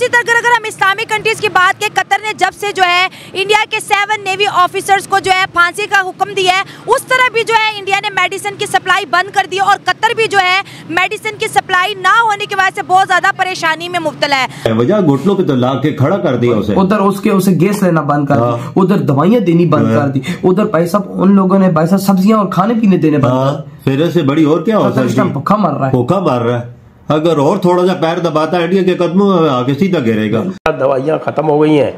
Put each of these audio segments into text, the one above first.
दूसरी तरफ अगर हम इस्लामिक कंट्रीज की बात करें, कतर ने जब से जो है इंडिया के 7 नेवी ऑफिसर्स को जो है फांसी का हुक्म दिया है, उस तरह भी जो है इंडिया ने मेडिसिन की सप्लाई बंद कर दी और कतर भी जो है मेडिसिन की सप्लाई ना होने की वजह से बहुत ज्यादा परेशानी में मुब्तला है। वजह घुटनों पे तो ला के खड़ा कर दिया उसे, उधर उसे गैस लेना बंद कर दी, उधर दवाइयाँ देनी बंद कर दी, उधर भाई साहब उन लोगों ने भाई साहब सब्जियां और खाने पीने देने बंद। फिर से बड़ी और क्या हो सकती है, भूखा मर रहा है, भूखा मर रहा है। अगर और थोड़ा सा पैर दबाता है इंडिया के कदमों में आगे सीधा गिरेगा। दवाइयाँ खत्म हो गई हैं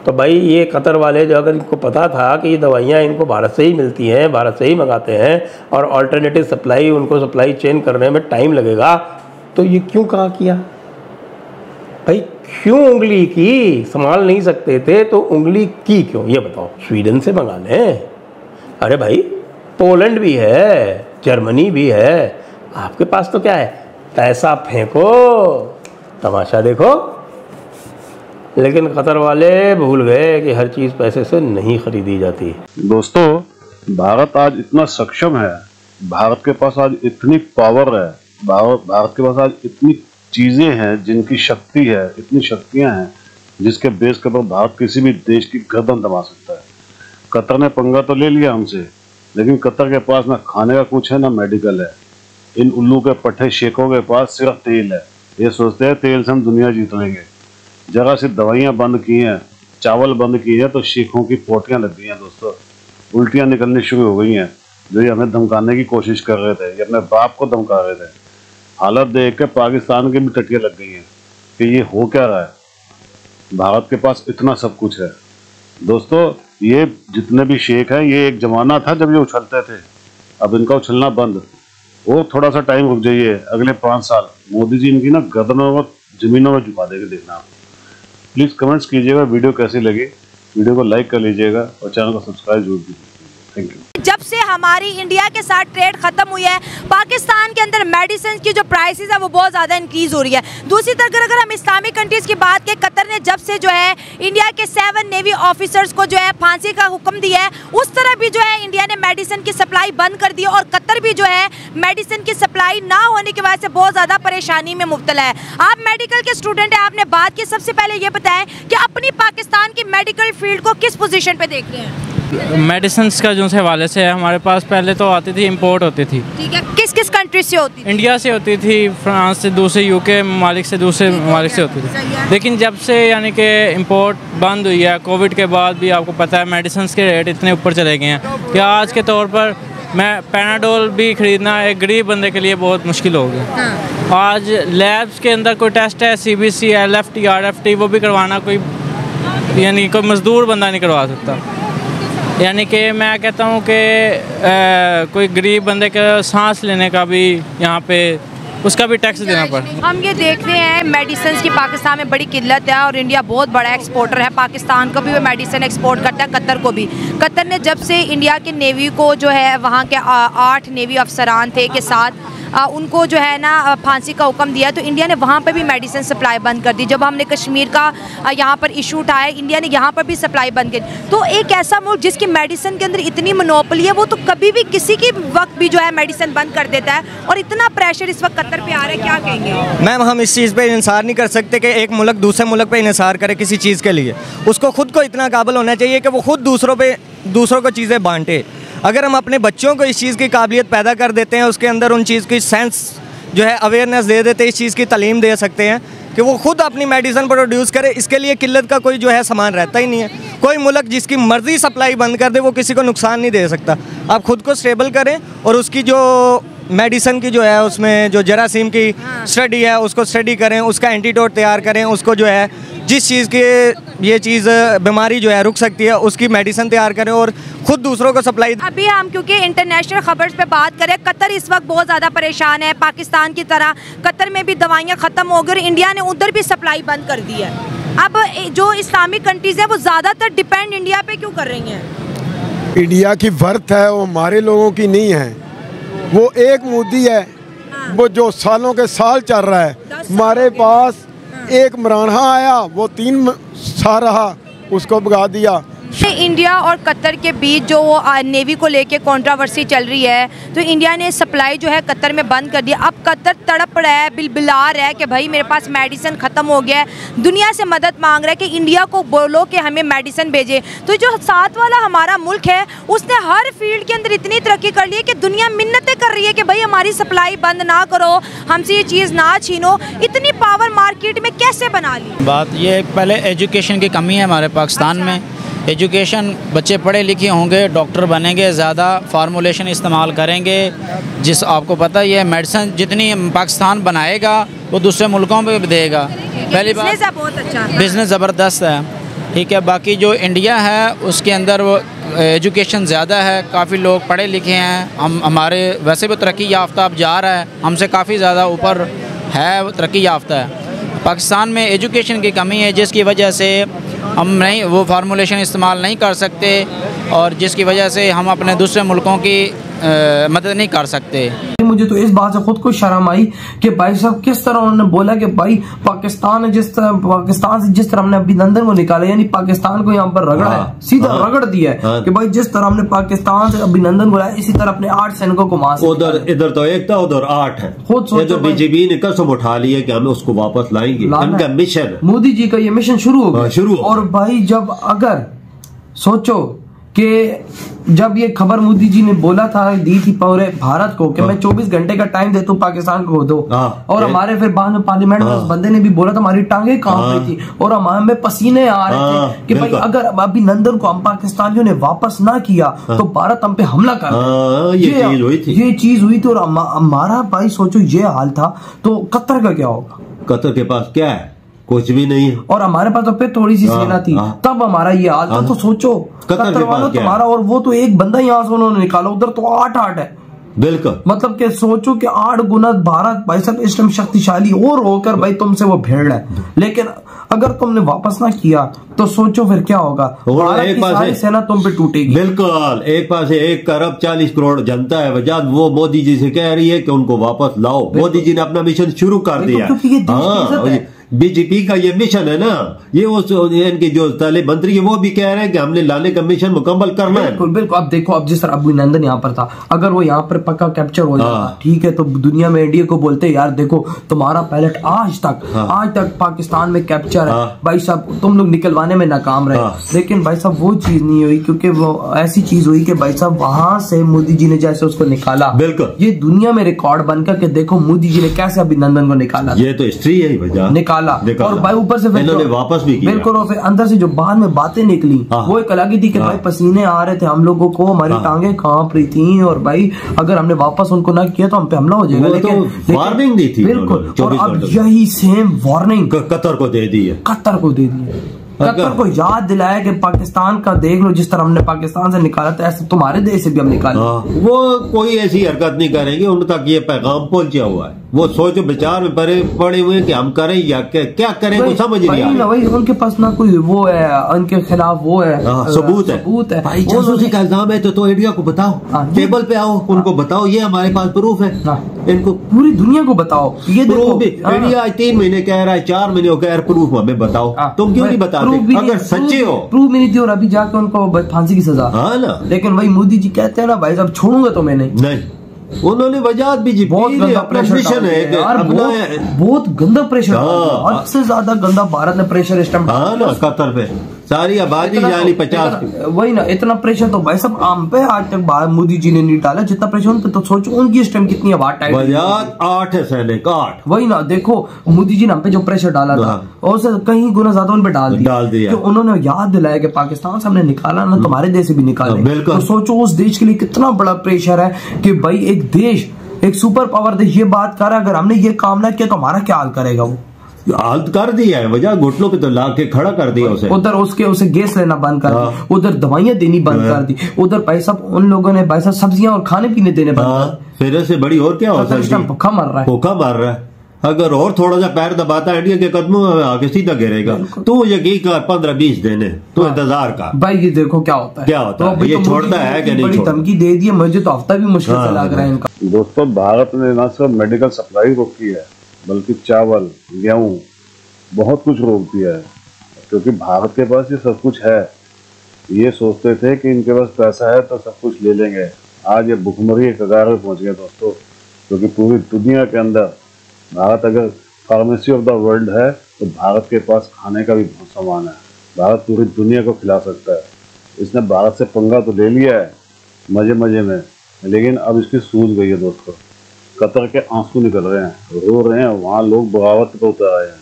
तो भाई ये कतर वाले जो अगर इनको पता था कि ये दवाइयाँ इनको भारत से ही मिलती हैं, भारत से ही मंगाते हैं और अल्टरनेटिव सप्लाई उनको सप्लाई चेन करने में टाइम लगेगा, तो ये क्यों कहा किया भाई? क्यों उंगली की? संभाल नहीं सकते थे तो उंगली की क्यों, ये बताओ। स्वीडन से मंगा लें, अरे भाई पोलैंड भी है, जर्मनी भी है, आपके पास तो क्या है, पैसा फेंको तमाशा देखो। लेकिन कतर वाले भूल गए कि हर चीज पैसे से नहीं खरीदी जाती। दोस्तों, भारत आज इतना सक्षम है, भारत के पास आज इतनी पावर है, भारत के पास आज इतनी चीजें हैं जिनकी शक्ति है, इतनी शक्तियां हैं जिसके बेस के ऊपर भारत किसी भी देश की गर्दन दबा सकता है। कतर ने पंगा तो ले लिया हमसे, लेकिन कतर के पास ना खाने का कुछ है ना मेडिकल है। इन उल्लू के पट्टे शेखों के पास सिर्फ तेल है, ये सोचते हैं तेल से हम दुनिया जीत लेंगे। जगह से दवाइयाँ बंद की हैं, चावल बंद किए हैं तो शेखों की पोटियाँ लग गई हैं दोस्तों, उल्टियाँ निकलनी शुरू हो गई हैं। जो ये हमें धमकाने की कोशिश कर रहे थे, ये अपने बाप को धमका रहे थे। हालत देख के पाकिस्तान की भी टटियाँ लग गई हैं कि ये हो क्या रहा है। भारत के पास इतना सब कुछ है दोस्तों। ये जितने भी शेख हैं, ये एक जमाना था जब ये उछलते थे, अब इनका उछलना बंद। वो थोड़ा सा टाइम रुक जाइए, अगले 5 साल मोदी जी इनकी ना गर्दनों को जमीनों में झुका देंगे, देखना। प्लीज़ कमेंट्स कीजिएगा वीडियो कैसी लगी, वीडियो को लाइक कर लीजिएगा और चैनल को सब्सक्राइब जरूर कीजिएगा। Thank you. जब से हमारी इंडिया के साथ ट्रेड खत्म हुई है, पाकिस्तान के अंदर मेडिसिन की जो प्राइसेस है वो बहुत ज़्यादा इंक्रीज हो रही है। दूसरी तरफ अगर हम इस्लामिक कंट्रीज़ की बात करें, कतर ने जब से जो है इंडिया के 7 नेवी ऑफिसर्स को जो है फांसी का हुक्म दिया है, उस तरह भी जो है इंडिया ने मेडिसिन की सप्लाई बंद कर दी और कतर भी जो है मेडिसिन की सप्लाई ना होने की वजह से बहुत ज़्यादा परेशानी में मुब्तला है। आप मेडिकल के स्टूडेंट हैं, आपने बात की, सबसे पहले ये बताएं कि अपनी पाकिस्तान की मेडिकल फील्ड को किस पोजीशन पे देख रहे हैं? मेडिसिन का जो हवाले से है, हमारे पास पहले तो आती थी, इंपोर्ट होती थी। ठीक है, किस किस कंट्री से होती थी? इंडिया से होती थी, फ्रांस से, दूसरे यूके ममालिक से, दूसरे ममालिक से होती थी। लेकिन जब से यानी कि इंपोर्ट बंद हुई है, कोविड के बाद भी आपको पता है मेडिसिन के रेट इतने ऊपर चले गए हैं कि आज के तौर पर मैं पैनाडोल भी ख़रीदना एक गरीब बंदे के लिए बहुत मुश्किल हो गया। आज लैब्स के अंदर कोई टेस्ट है, CBC, LFT, RFT, वो भी करवाना कोई यानी कोई मज़दूर बंदा नहीं करवा सकता। यानी कि मैं कहता हूँ कि कोई गरीब बंदे का सांस लेने का भी यहाँ पे उसका भी टैक्स देना पड़ता। हम ये देख रहे हैं मेडिसिन की पाकिस्तान में बड़ी किल्लत है और इंडिया बहुत बड़ा एक्सपोर्टर है, पाकिस्तान को भी वो मेडिसिन एक्सपोर्ट करता है, कतर को भी। कतर ने जब से इंडिया के नेवी को जो है वहाँ के 8 नेवी अफसरान थे के साथ उनको जो है ना फांसी का हुक्म दिया, तो इंडिया ने वहाँ पर भी मेडिसिन सप्लाई बंद कर दी। जब हमने कश्मीर का यहाँ पर इशू उठाया, इंडिया ने यहाँ पर भी सप्लाई बंद कर दी। तो एक ऐसा मुल्क जिसकी मेडिसिन के अंदर इतनी मोनोपोली है, वो तो कभी भी किसी की वक्त भी जो है मेडिसिन बंद कर देता है और इतना प्रेशर इस वक्त कतर पे आ रहा है, क्या कहेंगे? मैम, हम इस चीज़ पे इंसार नहीं कर सकते कि एक मुल्क दूसरे मुल्क पे इंसार करे किसी चीज़ के लिए। उसको खुद को इतना काबिल होना चाहिए कि वो खुद दूसरों को चीज़ें बांटे। अगर हम अपने बच्चों को इस चीज़ की काबिलियत पैदा कर देते हैं, उसके अंदर उन चीज़ की सेंस जो है अवेयरनेस दे देते हैं, इस चीज़ की तालीम दे सकते हैं कि वो खुद अपनी मेडिसिन प्रोड्यूस करे। इसके लिए किल्लत का कोई जो है सामान रहता ही नहीं है। कोई मुल्क जिसकी मर्ज़ी सप्लाई बंद कर दे वो किसी को नुकसान नहीं दे सकता। आप खुद को स्टेबल करें और उसकी जो मेडिसिन की जो है उसमें जो जरासीम की स्टडी है उसको स्टडी करें, उसका एंटीडोट तैयार करें, उसको जो है जिस चीज़ की ये चीज़ बीमारी जो है रुक सकती है उसकी मेडिसिन तैयार करें और खुद दूसरों को सप्लाई। अभी हम क्योंकि इंटरनेशनल खबर्स पे बात करें, कतर इस वक्त बहुत ज़्यादा परेशान है। पाकिस्तान की तरह कतर में भी दवाइयाँ ख़त्म हो गई और इंडिया ने उधर भी सप्लाई बंद कर दी है। अब जो इस्लामिक कंट्रीज़ है वो ज़्यादातर डिपेंड इंडिया पे क्यों कर रही हैं? इंडिया की वर्थ है वो हमारे लोगों की नहीं है। वो एक मोदी है वो जो सालों के साल चल रहा है। हमारे पास एक मराना आया, वो 3 साल रहा, उसको भगा दिया। इंडिया और कतर के बीच जो वो नेवी को लेके कंट्रोवर्सी चल रही है, तो इंडिया ने सप्लाई जो है कतर में बंद कर दिया। अब कतर तड़प रहा है, बिलबिला रहा है कि भाई मेरे पास मेडिसिन ख़त्म हो गया है, दुनिया से मदद मांग रहा है कि इंडिया को बोलो कि हमें मेडिसिन भेजे। तो जो साथ वाला हमारा मुल्क है उसने हर फील्ड के अंदर इतनी तरक्की कर ली है कि दुनिया मिन्नतें कर रही है कि भाई हमारी सप्लाई बंद ना करो, हमसे ये चीज़ ना छीनो। इतनी पावर मार्केट में कैसे बना ली? बात ये पहले एजुकेशन की कमी है हमारे पाकिस्तान में। एजुकेशन, बच्चे पढ़े लिखे होंगे, डॉक्टर बनेंगे, ज़्यादा फार्मूलेशन इस्तेमाल करेंगे। जिस आपको पता ही है मेडिसिन जितनी पाकिस्तान बनाएगा वो दूसरे मुल्कों में भी देगा। पहली बात बहुत अच्छा है, बिज़नेस ज़बरदस्त है, ठीक है। बाकी जो इंडिया है उसके अंदर वो एजुकेशन ज़्यादा है, काफ़ी लोग पढ़े लिखे हैं। हमारे वैसे भी तरक्की याफ्ता अब जा रहा है, हमसे काफ़ी ज़्यादा ऊपर है, वो तरक्की याफ्ता है। पाकिस्तान में एजुकेशन की कमी है जिसकी वजह से हम नहीं वो फार्मूलेशन इस्तेमाल नहीं कर सकते और जिसकी वजह से हम अपने दूसरे मुल्कों की मदद नहीं कर सकते। मुझे तो इस बात से खुद को शर्म आई कि भाई साहब किस तरह उन्होंने बोला कि भाई पाकिस्तान से जिस तरह हमने अभिनंदन को निकाला, यानी पाकिस्तान को यहाँ पर रगड़ा है, सीधा रगड़ दिया है कि भाई जिस तरह हमने पाकिस्तान से अभिनंदन को लाया इसी तरह अपने 8 सैनिकों को मार। उधर इधर तो 1 था, उधर 8 है। बीजेपी ने कसम उठा ली है कि हम उसको वापस लाएंगे, इनका मिशन, मोदी जी का ये मिशन शुरू हो गया। और भाई जब अगर सोचो कि जब ये खबर मोदी जी ने बोला था, दी थी पूरे भारत को कि मैं 24 घंटे का टाइम देता हूँ पाकिस्तान को दो, और हमारे फिर बाद में पार्लियामेंट में उस बंदे ने भी बोला था हमारी टांगे कांप रही थी और हमें पसीने आ रहे थे कि भाई अगर अभिनंदन को हम पाकिस्तानियों ने वापस ना किया तो भारत हम पे हमला कर। ये चीज हुई थी और हमारा भाई सोचो ये हाल था, तो कतर का क्या होगा? कतर के पास क्या है? कुछ भी नहीं है। और हमारे पास तो फिर थोड़ी सी सेना थी, तब हमारा ये हाल था। तो सोचो कतर वालों तुम्हारा, और वो तो एक बंदा यहाँ से उन्होंने निकाला, उधर तो 8 है। बिल्कुल, मतलब कि सोचो कि 8 गुना भारत भाई सब इस टाइम शक्तिशाली और होकर भाई तुमसे वो भेड़ है, लेकिन अगर तुमने वापस ना किया तो सोचो फिर क्या होगा। भारत की सारी सेना तुम पे टूटेगी। बिल्कुल, एक पास 1 अरब 40 करोड़ जनता है, वजह वो मोदी जी से कह रही है कि उनको वापस लाओ। मोदी जी ने अपना मिशन शुरू कर दिया। बीजेपी का ये मिशन है ना, ये इनके जो ताले मंत्री है वो भी कह रहे हैं कि हमने लाने का मिशन मुकम्मल करना है। बिल्कुल बिल्कुल। अब देखो, अब जिस तरह अभिनंदन यहाँ पर था, अगर वो यहाँ पर पक्का कैप्चर हो जाता, ठीक है, तो दुनिया में इंडिया को बोलते यार देखो तुम्हारा पायलट आज तक पाकिस्तान में कैप्चर है, भाई साहब तुम लोग निकलवाने में नाकाम रहे। लेकिन भाई साहब वो चीज नहीं हुई, क्योंकि वो ऐसी चीज हुई कि भाई साहब वहां से मोदी जी ने जैसे उसको निकाला, बिल्कुल ये दुनिया में रिकॉर्ड बनकर के देखो मोदी जी ने कैसे अभिनंदन को निकाला। ये तो हिस्ट्री है निकाला। और भाई ऊपर से इन्होंने वापस भी किया। बिल्कुल। और फिर अंदर से जो बाद में बातें निकली वो एक अलग ही थी कि भाई पसीने आ रहे थे हम लोगों को, हमारी टांगे कांप रही थी, और भाई अगर हमने वापस उनको ना किया तो हम पे हमला हो जाएगा। लेकिन वार्निंग दी थी। बिल्कुल। और अब यही सेम वार्निंग कतर को दे दी है। कतर को याद दिलाया कि पाकिस्तान का देख लो, जिस तरह हमने पाकिस्तान से निकाला था ऐसे तुम्हारे देश से भी हम निकाले। वो कोई ऐसी हरकत नहीं करेंगे, उन तक ये पैगाम पहुंचा हुआ है। वो सोचो विचार में पड़े हुए कि हम करें या क्या करें, वो समझ नहीं आ रहा। वही उनके पास ना कोई वो है, उनके खिलाफ वो है, सबूत है। भाई जासूसी का इल्जाम है तो इंडिया को बताओ, टेबल पे आओ, उनको बताओ ये हमारे पास प्रूफ है, इनको पूरी दुनिया को बताओ। ये देखो इंडिया 3 महीने कह रहा है, 4 महीने कह रहा है प्रूफ हमें बताओ, तुम क्यों नहीं बताते? अगर सच्चे हो प्रूफ मिली थी और अभी जाके उनको फांसी की सजा। हाँ ना। लेकिन भाई मोदी जी कहते हैं ना भाई साहब छोड़ूंगा तो मैं नहीं। उन्होंने वजह भी बहुत गंदा प्रेशर है यार, बहुत गंदा प्रेशर, हद से ज्यादा गंदा भारत ने प्रेशर इस टाइम कतर पे सारी आबादी जाली 50। वही ना, इतना प्रेशर तो भाई सब आम पे आज तक मोदी जी ने नहीं डाला जितना प्रेशर उन पे। तो सोचो उनकी इस टाइम कितनी आवाज टाइट है। 8 है सैनिक 8। वही ना, देखो मोदी जी ने हम पे जो प्रेशर डाला था और उससे कहीं गुना ज्यादा उन पे डाल दिया। तो उन्होंने याद दिलाया कि पाकिस्तान से हमने निकाला ना, तुम्हारे देश से भी निकाला। तो सोचो उस देश के लिए कितना बड़ा प्रेशर है कि भाई एक देश, एक सुपर पावर देश ये बात कर रहा है, अगर हमने ये काम ना किया तो हमारा क्या हाल करेगा। वो हाल कर दिया है, वजह घुटनों पे तो ला के खड़ा कर दिया उसे। उधर उसे गैस लेना बंद कर दिया, उधर दवाइयां देनी बंद कर दी, उधर भाई साहब उन लोगों ने भाई साहब सब्जियां और खाने पीने देने बंद। फिर से बड़ी और क्या हो सकती है? भूखा मर रहा है। अगर और थोड़ा सा पैर दबाता इंडिया के कदमों में आगे सीधा गिरेगा। तो यकीन कर 15-20 दिन है, तो इंतजार का भाई। ये देखो क्या होता है, ये छोड़ता है कि नहीं। धमकी दे दी, मुझे तो हफ्ता भी मुश्किल से लग रहा है इनका। दोस्तों, भारत ने न सिर्फ मेडिकल सप्लाई रोकी है बल्कि चावल, गेहूं, बहुत कुछ रोक दिया है, क्योंकि भारत के पास ये सब कुछ है। ये सोचते थे कि इनके पास पैसा है तो सब कुछ ले लेंगे। आज ये भुखमरी के कगार में पहुँच गए दोस्तों, क्योंकि पूरी दुनिया के अंदर भारत अगर फार्मेसी ऑफ द वर्ल्ड है तो भारत के पास खाने का भी बहुत सामान है। भारत पूरी दुनिया को खिला सकता है। इसने भारत से पंगा तो ले लिया है मजे मजे में, लेकिन अब इसकी सूझ गई है दोस्तों। कतर के आंसू निकल रहे हैं, रो रहे हैं, वहाँ लोग बगावत पर उतर आए हैं।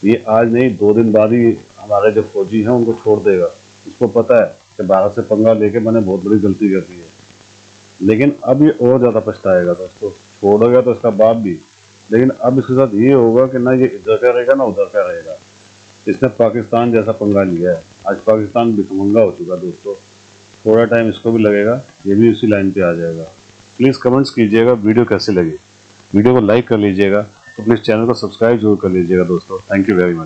ये आज नहीं 2 दिन बाद ही हमारे जो फौजी हैं उनको छोड़ देगा। इसको पता है कि भारत से पंगा लेके मैंने बहुत बड़ी गलती कर दी है, लेकिन अब ये और ज़्यादा पछताएगा दोस्तों। छोड़ेगा तो इसका बाप भी, लेकिन अब इसके साथ ये होगा कि ना ये इधर का रहेगा ना उधर का रहेगा। इसने पाकिस्तान जैसा पंगा लिया है। आज पाकिस्तान भिखमंगा हो चुका दोस्तों। थोड़ा टाइम इसको भी लगेगा, ये भी उसी लाइन पे आ जाएगा। प्लीज़ कमेंट्स कीजिएगा वीडियो कैसी लगी। वीडियो को लाइक कर लीजिएगा, तो प्लीज़ चैनल को सब्सक्राइब जरूर कर लीजिएगा दोस्तों। Thank you very much.